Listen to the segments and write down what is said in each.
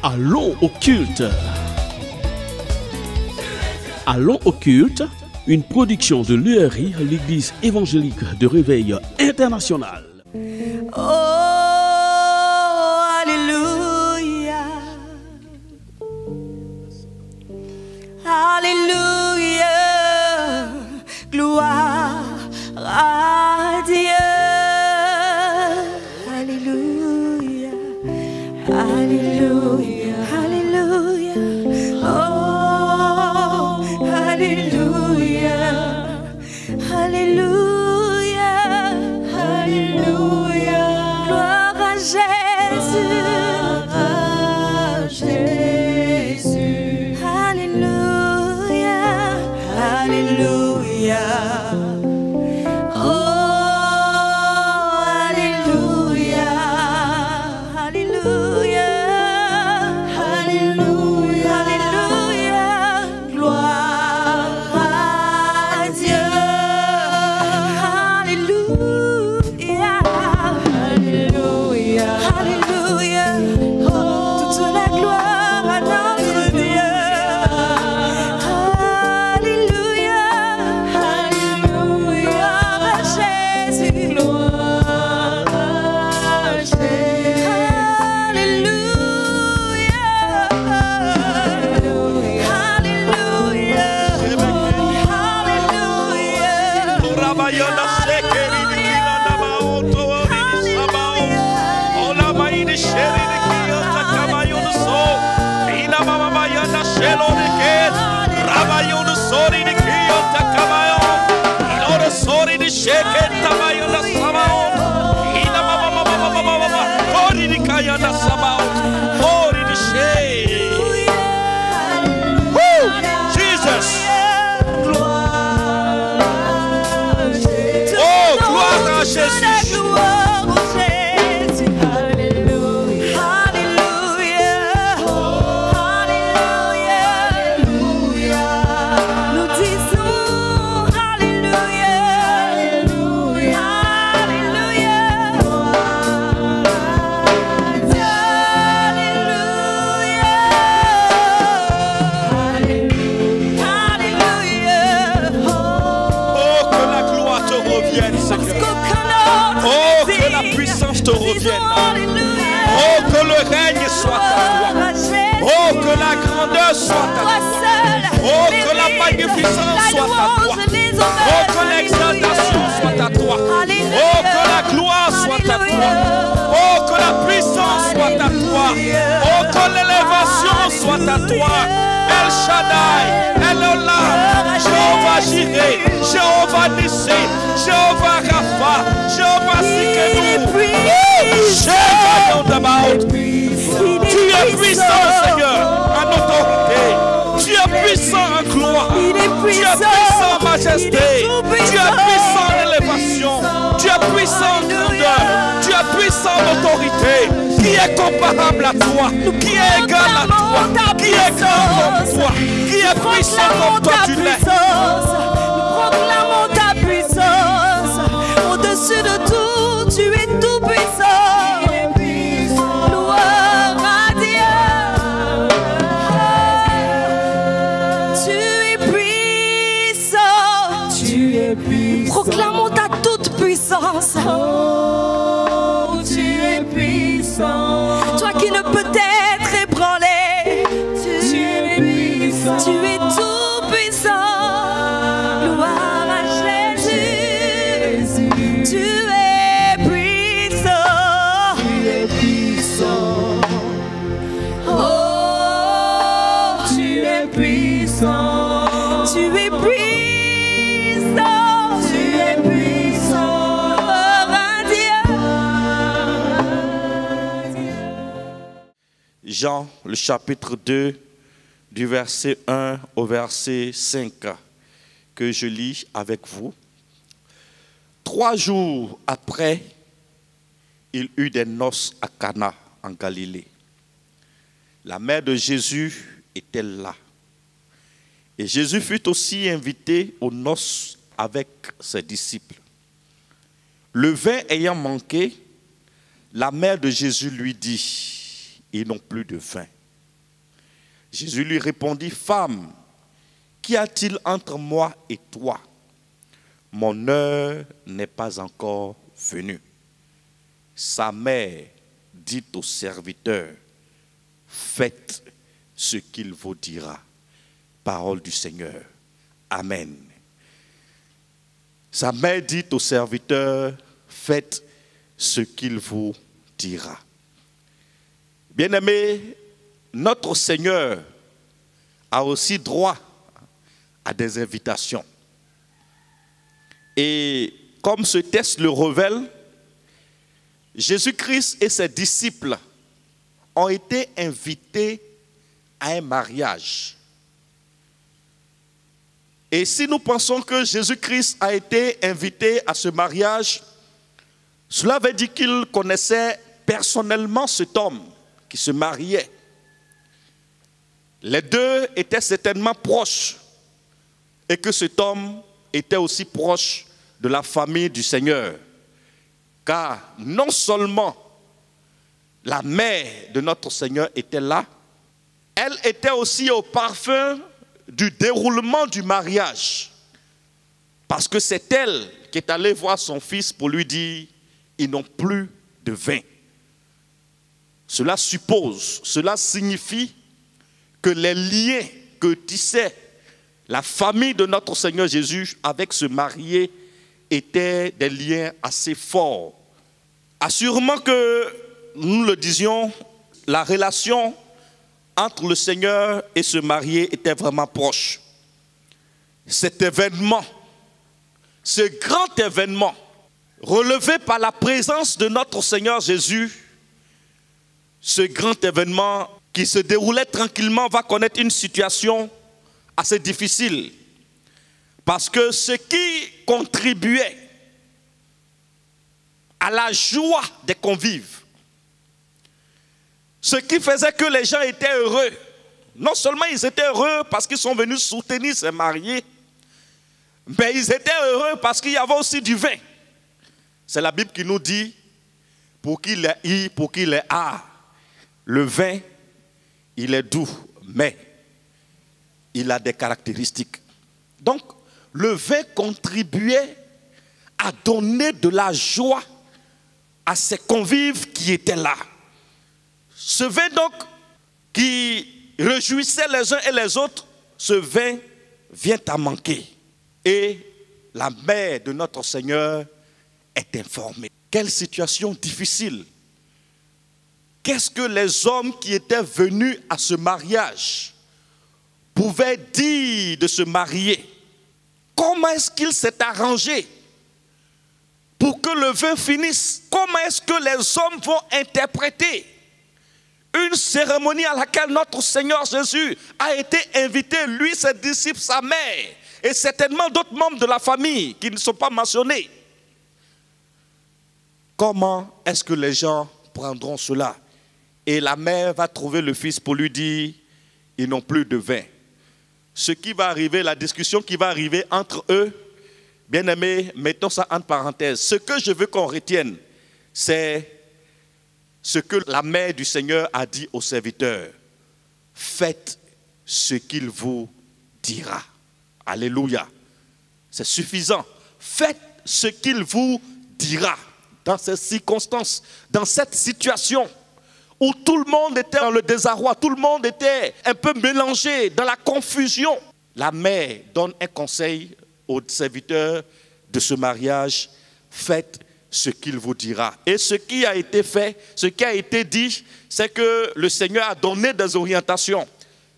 Allons au culte. Allons au culte, une production de l'URI, l'Église évangélique de Réveil International. Oh, alléluia. Alléluia. Gloire à Dieu. Alléluia. Alléluia. Alléluia. Oh, alléluia. Alléluia. Alléluia. Gloire à Jésus. Jésus. Alléluia. Alléluia. Oh, alléluia. Alléluia. Alléluia. Alléluia. Gloire à Dieu. Alléluia. Alléluia. Alléluia. Oh, toute la gloire à notre Dieu. Alléluia. Alléluia. Gloire à Jésus. Gloire à Jésus. Alléluia. Alléluia. Alléluia. Oh, que le règne soit à toi. Oh, que la grandeur soit à toi. Oh, que la magnificence soit à toi. Oh, que l'exaltation soit à toi. Oh, que la gloire soit à toi. Oh, que la puissance soit à toi. Oh, que l'élévation soit à toi. El Shaddai, El Olam, Jéhovah Jireh, Jéhovah Nissi, Jéhovah Rapha, Jéhovah Sikenu. Tu es puissant, Seigneur, en autorité. Tu es puissant en gloire. Tu es puissant en majesté. Tu es puissant en élévation. Tu es puissant en grandeur. Tu es puissant en autorité. Qui est comparable à toi? Qui est égal à toi? Qui est grand comme toi? Qui est puissant comme toi tu l'es? Nous proclamons ta puissance. Au-dessus de tout, tu es tout puissant. Gloire à Dieu. Tu es puissant. Tu es puissant. Proclamons ta toute puissance. Oh, tu es puissant. Toi qui ne peux être ébranlé. Tu es puissant. Tu es tout puissant. Gloire à Jésus. Tu es puissant. Tu es puissant. Oh, tu es puissant. Tu es puissant. Tu es puissant. Gloire à Dieu. Jean, le chapitre 2, du verset 1 au verset 5, que je lis avec vous. 3 jours après, il eut des noces à Cana, en Galilée. La mère de Jésus était là. Et Jésus fut aussi invité aux noces avec ses disciples. Le vin ayant manqué, la mère de Jésus lui dit, ils n'ont plus de vin. Jésus lui répondit, femme, qu'y a-t-il entre moi et toi? Mon heure n'est pas encore venue. Sa mère dit au serviteur, faites ce qu'il vous dira. Parole du Seigneur. Amen. Sa mère dit au serviteur, faites ce qu'il vous dira. Bien-aimé, notre Seigneur a aussi droit à des invitations. Et comme ce texte le révèle, Jésus-Christ et ses disciples ont été invités à un mariage. Et si nous pensons que Jésus-Christ a été invité à ce mariage, cela veut dire qu'il connaissait personnellement cet homme qui se mariait. Les deux étaient certainement proches et que cet homme était aussi proche de la famille du Seigneur. Car non seulement la mère de notre Seigneur était là, elle était aussi au parfum du déroulement du mariage. Parce que c'est elle qui est allée voir son fils pour lui dire, ils n'ont plus de vin. Cela suppose, cela signifie que les liens que tissait la famille de notre Seigneur Jésus avec ce marié étaient des liens assez forts. Assurément que, nous le disions, la relation entre le Seigneur et ce marié était vraiment proche. Cet événement, ce grand événement, relevé par la présence de notre Seigneur Jésus, ce grand événement qui se déroulait tranquillement va connaître une situation assez difficile. Parce que ce qui contribuait à la joie des convives, ce qui faisait que les gens étaient heureux, non seulement ils étaient heureux parce qu'ils sont venus soutenir ces mariés, mais ils étaient heureux parce qu'il y avait aussi du vin. C'est la Bible qui nous dit, pour qu'il ait I, pour qu'il ait A, le vin, il est doux, mais il a des caractéristiques. Donc, le vin contribuait à donner de la joie à ces convives qui étaient là. Ce vin donc, qui réjouissait les uns et les autres, ce vin vient à manquer. Et la mère de notre Seigneur est informée. Quelle situation difficile. Qu'est-ce que les hommes qui étaient venus à ce mariage pouvaient dire de ce marié? Comment est-ce qu'il s'est arrangé pour que le vin finisse? Comment est-ce que les hommes vont interpréter une cérémonie à laquelle notre Seigneur Jésus a été invité, lui, ses disciples, sa mère, et certainement d'autres membres de la famille qui ne sont pas mentionnés? Comment est-ce que les gens prendront cela? Et la mère va trouver le fils pour lui dire, ils n'ont plus de vin. Ce qui va arriver, la discussion qui va arriver entre eux, bien aimés, mettons ça entre parenthèses. Ce que je veux qu'on retienne, c'est ce que la mère du Seigneur a dit au serviteur. Faites ce qu'il vous dira. Alléluia. C'est suffisant. Faites ce qu'il vous dira. Dans ces circonstances, dans cette situation où tout le monde était dans le désarroi, tout le monde était un peu mélangé, dans la confusion, la mère donne un conseil aux serviteurs de ce mariage. Faites ce qu'il vous dira. Et ce qui a été fait, ce qui a été dit, c'est que le Seigneur a donné des orientations.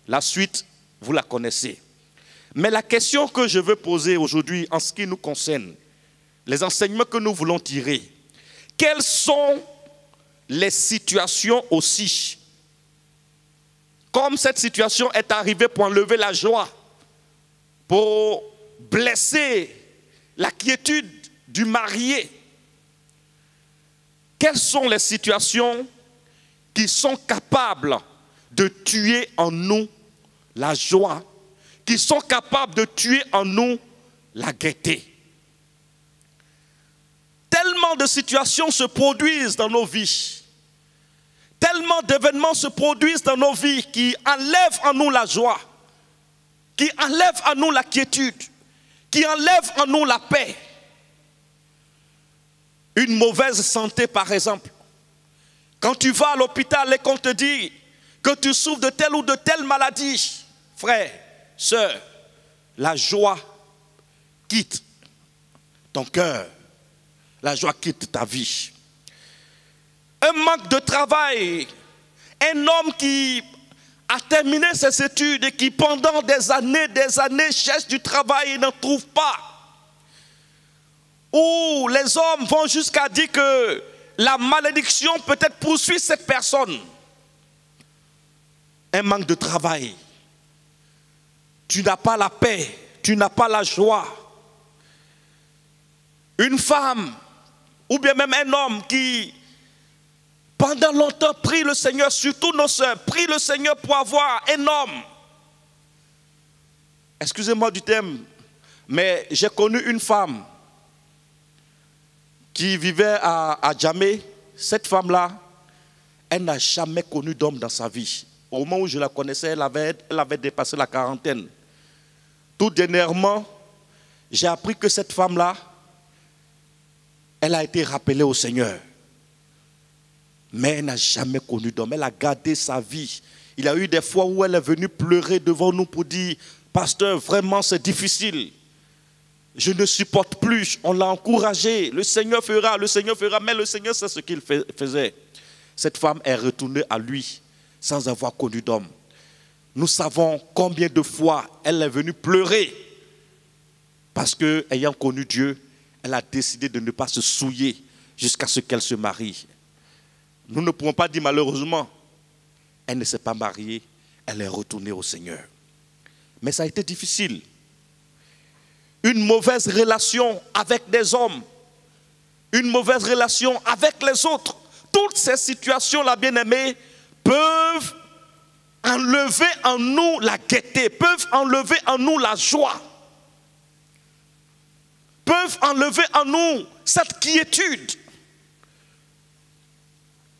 La suite, vous la connaissez. Mais la question que je veux poser aujourd'hui en ce qui nous concerne, les enseignements que nous voulons tirer, quelles sont les situations aussi, comme cette situation est arrivée pour enlever la joie, pour blesser la quiétude du marié, quelles sont les situations qui sont capables de tuer en nous la joie, qui sont capables de tuer en nous la gaieté? Tellement de situations se produisent dans nos vies. Tellement d'événements se produisent dans nos vies qui enlèvent en nous la joie, qui enlèvent en nous la quiétude, qui enlèvent en nous la paix. Une mauvaise santé, par exemple. Quand tu vas à l'hôpital et qu'on te dit que tu souffres de telle ou de telle maladie, frère, sœur, la joie quitte ton cœur. La joie quitte ta vie. Un manque de travail. Un homme qui a terminé ses études et qui pendant des années cherche du travail et n'en trouve pas. Ou les hommes vont jusqu'à dire que la malédiction peut-être poursuit cette personne. Un manque de travail. Tu n'as pas la paix, tu n'as pas la joie. Une femme, ou bien même un homme qui, pendant longtemps, prie le Seigneur, surtout nos sœurs, prie le Seigneur pour avoir un homme. Excusez-moi du thème, mais j'ai connu une femme qui vivait à Djamé. Cette femme-là, elle n'a jamais connu d'homme dans sa vie. Au moment où je la connaissais, elle avait dépassé la quarantaine. Tout dernièrement, j'ai appris que cette femme-là, elle a été rappelée au Seigneur. Mais elle n'a jamais connu d'homme. Elle a gardé sa vie. Il y a eu des fois où elle est venue pleurer devant nous pour dire « Pasteur, vraiment c'est difficile. Je ne supporte plus. » On l'a encouragé. Le Seigneur fera. Mais le Seigneur sait ce qu'il faisait. Cette femme est retournée à lui sans avoir connu d'homme. Nous savons combien de fois elle est venue pleurer. Parce que, ayant connu Dieu, elle a décidé de ne pas se souiller jusqu'à ce qu'elle se marie. Nous ne pouvons pas dire malheureusement, elle ne s'est pas mariée, elle est retournée au Seigneur. Mais ça a été difficile. Une mauvaise relation avec des hommes, une mauvaise relation avec les autres. Toutes ces situations-là, bien-aimés, peuvent enlever en nous la gaieté, peuvent enlever en nous la joie, peuvent enlever en nous cette quiétude.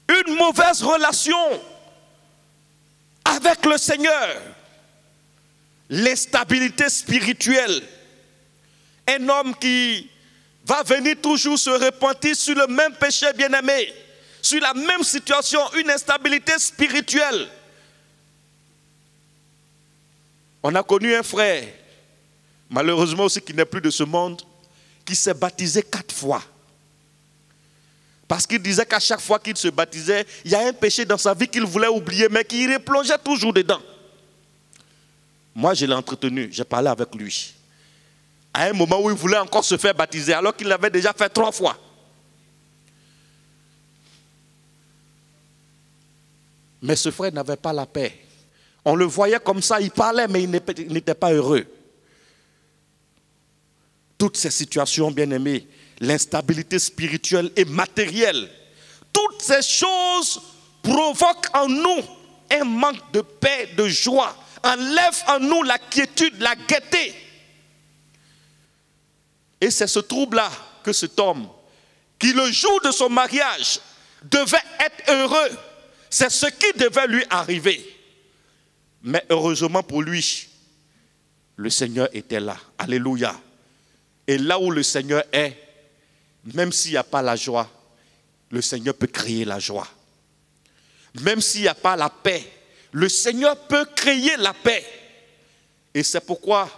Une mauvaise relation avec le Seigneur, l'instabilité spirituelle. Un homme qui va venir toujours se repentir sur le même péché, bien-aimé, sur la même situation, une instabilité spirituelle. On a connu un frère, malheureusement aussi qui n'est plus de ce monde, qui s'est baptisé 4 fois. Parce qu'il disait qu'à chaque fois qu'il se baptisait, il y a un péché dans sa vie qu'il voulait oublier, mais qu'il replongeait toujours dedans. Moi, je l'ai entretenu, j'ai parlé avec lui. À un moment où il voulait encore se faire baptiser, alors qu'il l'avait déjà fait 3 fois. Mais ce frère n'avait pas la paix. On le voyait comme ça, il parlait, mais il n'était pas heureux. Toutes ces situations, bien-aimés, l'instabilité spirituelle et matérielle, toutes ces choses provoquent en nous un manque de paix, de joie, enlèvent en nous la quiétude, la gaieté. Et c'est ce trouble-là que cet homme, qui le jour de son mariage, devait être heureux, c'est ce qui devait lui arriver. Mais heureusement pour lui, le Seigneur était là. Alléluia. Et là où le Seigneur est, même s'il n'y a pas la joie, le Seigneur peut créer la joie. Même s'il n'y a pas la paix, le Seigneur peut créer la paix. Et c'est pourquoi,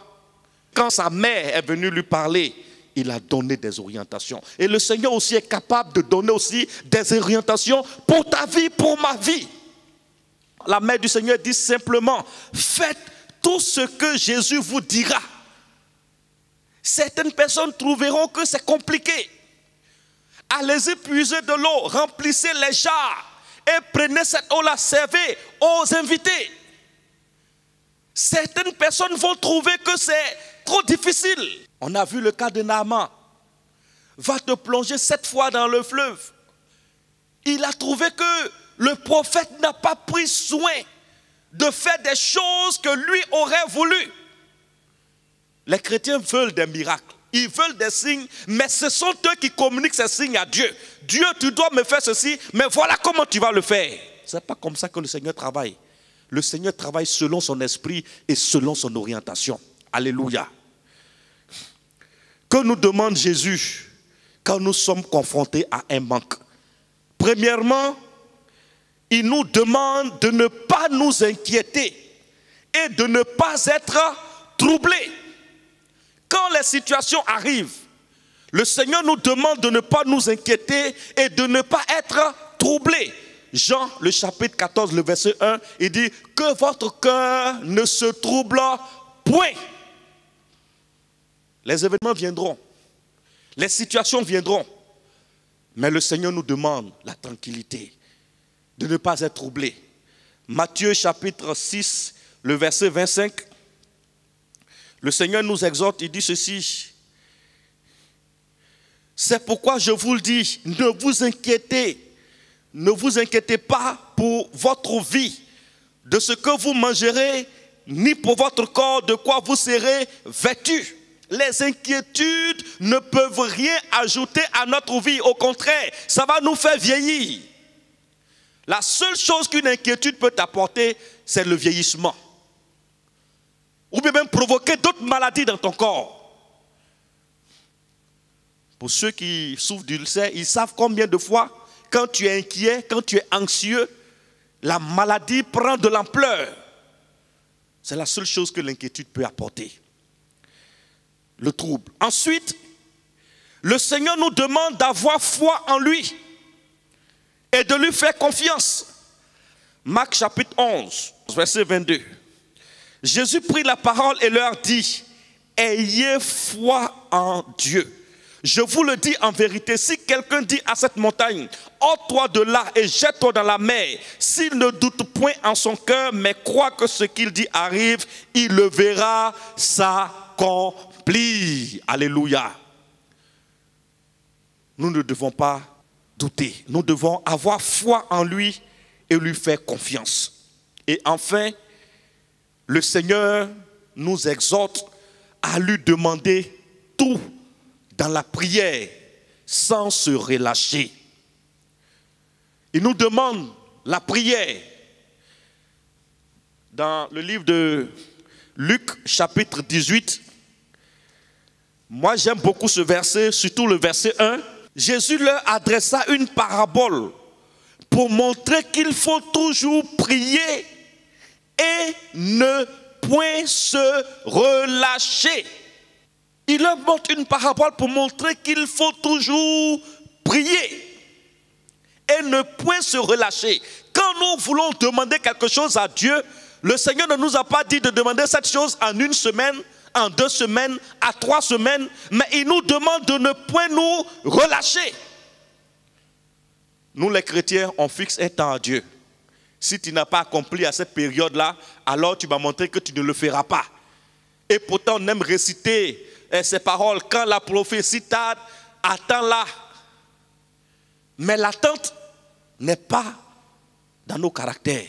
quand sa mère est venue lui parler, il a donné des orientations. Et le Seigneur aussi est capable de donner aussi des orientations pour ta vie, pour ma vie. La mère du Seigneur dit simplement, faites tout ce que Jésus vous dira. Certaines personnes trouveront que c'est compliqué. Allez-y puiser de l'eau, remplissez les jarres et prenez cette eau-là, servez aux invités. Certaines personnes vont trouver que c'est trop difficile. On a vu le cas de Naaman. Va te plonger 7 fois dans le fleuve. Il a trouvé que le prophète n'a pas pris soin de faire des choses que lui aurait voulu. Les chrétiens veulent des miracles. Ils veulent des signes, mais ce sont eux qui communiquent ces signes à Dieu. Dieu, tu dois me faire ceci, mais voilà comment tu vas le faire. Ce n'est pas comme ça que le Seigneur travaille. Le Seigneur travaille selon son esprit et selon son orientation. Alléluia. Que nous demande Jésus quand nous sommes confrontés à un manque? Premièrement, il nous demande de ne pas nous inquiéter et de ne pas être troublés. Quand les situations arrivent, le Seigneur nous demande de ne pas nous inquiéter et de ne pas être troublés. Jean, le chapitre 14, le verset 1, il dit que votre cœur ne se trouble point. Les événements viendront, les situations viendront, mais le Seigneur nous demande la tranquillité, de ne pas être troublé. Matthieu chapitre 6, le verset 25, le Seigneur nous exhorte, il dit ceci: c'est pourquoi je vous le dis, ne vous inquiétez pas pour votre vie, de ce que vous mangerez, ni pour votre corps, de quoi vous serez vêtus. Les inquiétudes ne peuvent rien ajouter à notre vie. Au contraire, ça va nous faire vieillir. La seule chose qu'une inquiétude peut apporter, c'est le vieillissement. Ou bien même provoquer d'autres maladies dans ton corps. Pour ceux qui souffrent d'ulcère, ils savent combien de fois, quand tu es inquiet, quand tu es anxieux, la maladie prend de l'ampleur. C'est la seule chose que l'inquiétude peut apporter. Le trouble. Ensuite, le Seigneur nous demande d'avoir foi en lui et de lui faire confiance. Marc chapitre 11, verset 22. Jésus prit la parole et leur dit: ayez foi en Dieu. Je vous le dis en vérité, si quelqu'un dit à cette montagne, ôte-toi de là et jette-toi dans la mer, s'il ne doute point en son cœur, mais croit que ce qu'il dit arrive, il le verra s'accomplir. Alléluia. Nous ne devons pas douter. Nous devons avoir foi en lui et lui faire confiance. Et enfin, le Seigneur nous exhorte à lui demander tout dans la prière, sans se relâcher. Il nous demande la prière. Dans le livre de Luc, chapitre 18, moi j'aime beaucoup ce verset, surtout le verset 1. Jésus leur adressa une parabole pour montrer qu'il faut toujours prier et ne point se relâcher. Il leur montre une parabole pour montrer qu'il faut toujours prier et ne point se relâcher. Quand nous voulons demander quelque chose à Dieu, le Seigneur ne nous a pas dit de demander cette chose en 1 semaine, en 2 semaines, à 3 semaines, mais il nous demande de ne point nous relâcher. Nous les chrétiens, on fixe un temps à Dieu. Si tu n'as pas accompli à cette période-là, alors tu vas montrer que tu ne le feras pas. Et pourtant on aime réciter ces paroles, quand la prophétie tarde, attends-la. Mais l'attente n'est pas dans nos caractères.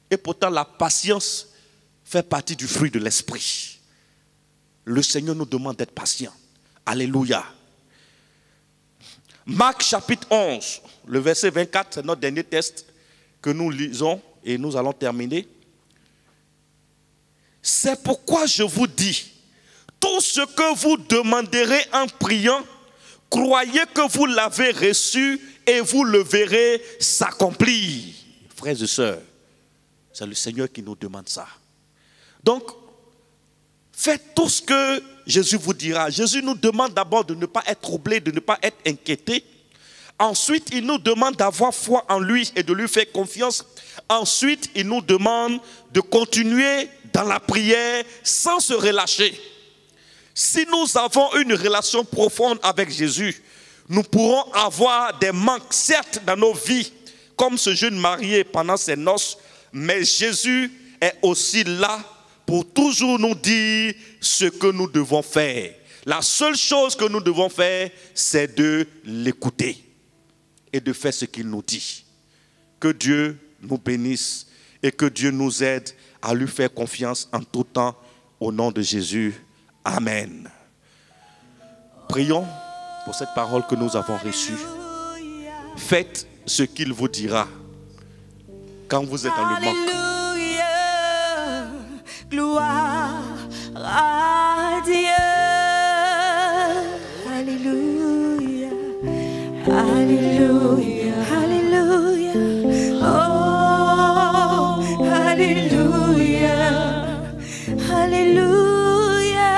Et pourtant la patience fait partie du fruit de l'esprit. Le Seigneur nous demande d'être patient. Alléluia. Marc chapitre 11, le verset 24, c'est notre dernier texte que nous lisons et nous allons terminer. C'est pourquoi je vous dis, tout ce que vous demanderez en priant, croyez que vous l'avez reçu et vous le verrez s'accomplir. Frères et sœurs, c'est le Seigneur qui nous demande ça. Donc, faites tout ce que Jésus vous dira. Jésus nous demande d'abord de ne pas être troublé, de ne pas être inquiété. Ensuite, il nous demande d'avoir foi en lui et de lui faire confiance. Ensuite, il nous demande de continuer dans la prière sans se relâcher. Si nous avons une relation profonde avec Jésus, nous pourrons avoir des manques, certes, dans nos vies, comme ce jeune marié pendant ses noces, mais Jésus est aussi là pour toujours nous dire ce que nous devons faire. La seule chose que nous devons faire, c'est de l'écouter et de faire ce qu'il nous dit. Que Dieu nous bénisse et que Dieu nous aide à lui faire confiance en tout temps, au nom de Jésus. Amen. Prions pour cette parole que nous avons reçue. Faites ce qu'il vous dira. quand vous êtes dans le manque. Alléluia, gloire à Dieu. Alléluia, Alléluia, Alléluia. Oh, Alléluia, Alléluia,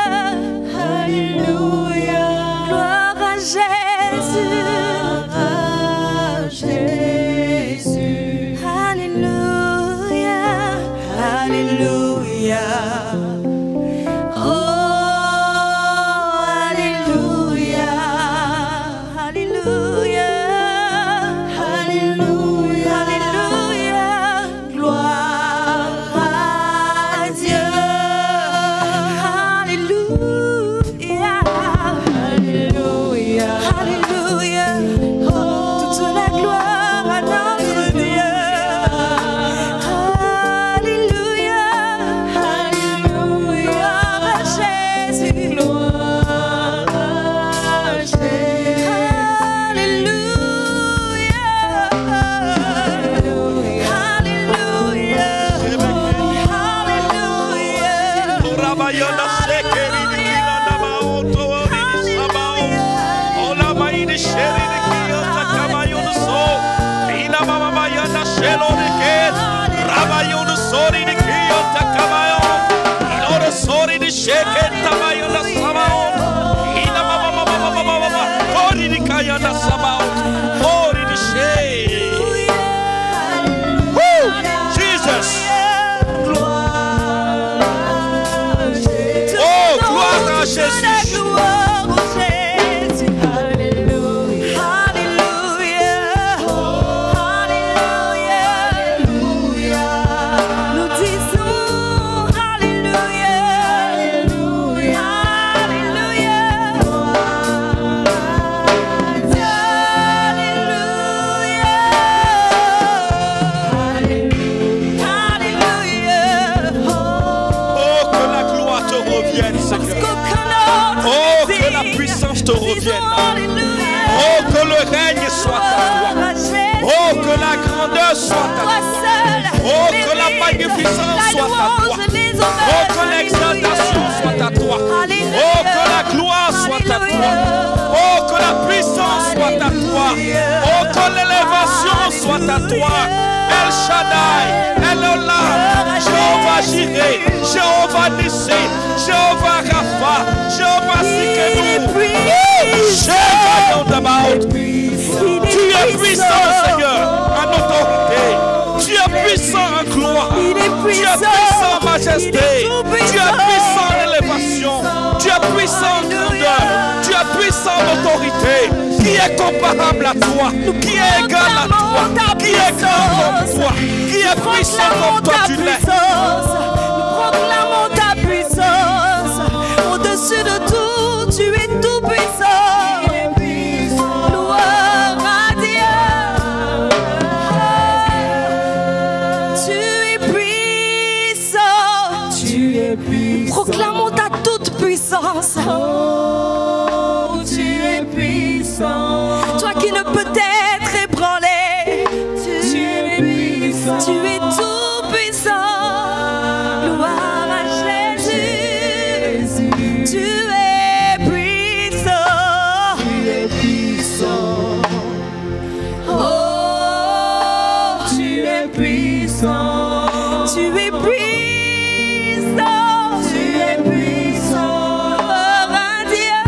Alléluia. Gloire à Jésus, Jésus. Alléluia, Alléluia. Oh, Alléluia, Alléluia, Alléluia, Alléluia. Gloire à Dieu. Alléluia, Alléluia, Alléluia. Oh, toute la gloire à notre Dieu. Alléluia, Alléluia. À Jésus. Gloire à Jésus. Alléluia, Alléluia, Alléluia. Rabayona sekeri dikila na maoto ori sabao. Ola maini sheri dikiyota kamayono so. Ina mama mayana shelo diket. Rabayona sori dikiyota kamayo. Ilora sori di sheket tamayona sabao. Ina mama ori dikayana sabao. Ori di she. Woo! Jesus. Oh, gloire à Jésus. Alléluia, Alléluia, Alléluia. Nous disons Alléluia, Alléluia, Alléluia. Oh, que la gloire te revienne, Seigneur. Oh, que la puissance te revienne. Oh, que le règne soit à toi. Oh, que la grandeur soit à toi. Oh, que la magnificence soit à toi. Oh, que l'exaltation soit à toi. Oh, que la gloire soit à toi. Oh, que la puissance soit à toi. Oh, que l'élévation soit à toi. El Shaddai, El Olam, Jéhovah Jireh, Jéhovah Nissi, Jéhovah Rapha, Jéhovah Sikenu. Tu es puissant, Seigneur, en autorité. Tu es puissant en gloire. Tu es puissant en majesté. Tu es puissant en élévation. Tu es puissant en grandeur. Tu es puissant en autorité. Qui est comparable à toi? Qui est égal à toi? Qui est grand comme toi? Qui est puissant comme toi tu l'es? Nous proclamons ta puissance. Au-dessus de tout, tu es tout puissant. Gloire à Dieu. Tu es puissant. Tu es puissant. Proclamons ta toute puissance. Oh, tu es puissant. Toi qui ne peux être ébranlé. Tu es puissant. Tu es tout puissant. Gloire à Jésus. Tu es puissant. Tu es puissant. Oh, tu es puissant. Tu es puissant. Tu es puissant. Gloire à Dieu.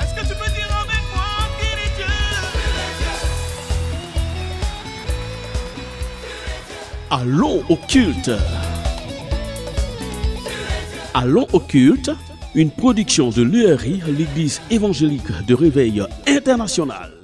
Est-ce que tu peux dire avec moi, qui est Dieu? Allons au culte. Allons au culte, une production de l'URI, l'Église évangélique de Réveil International.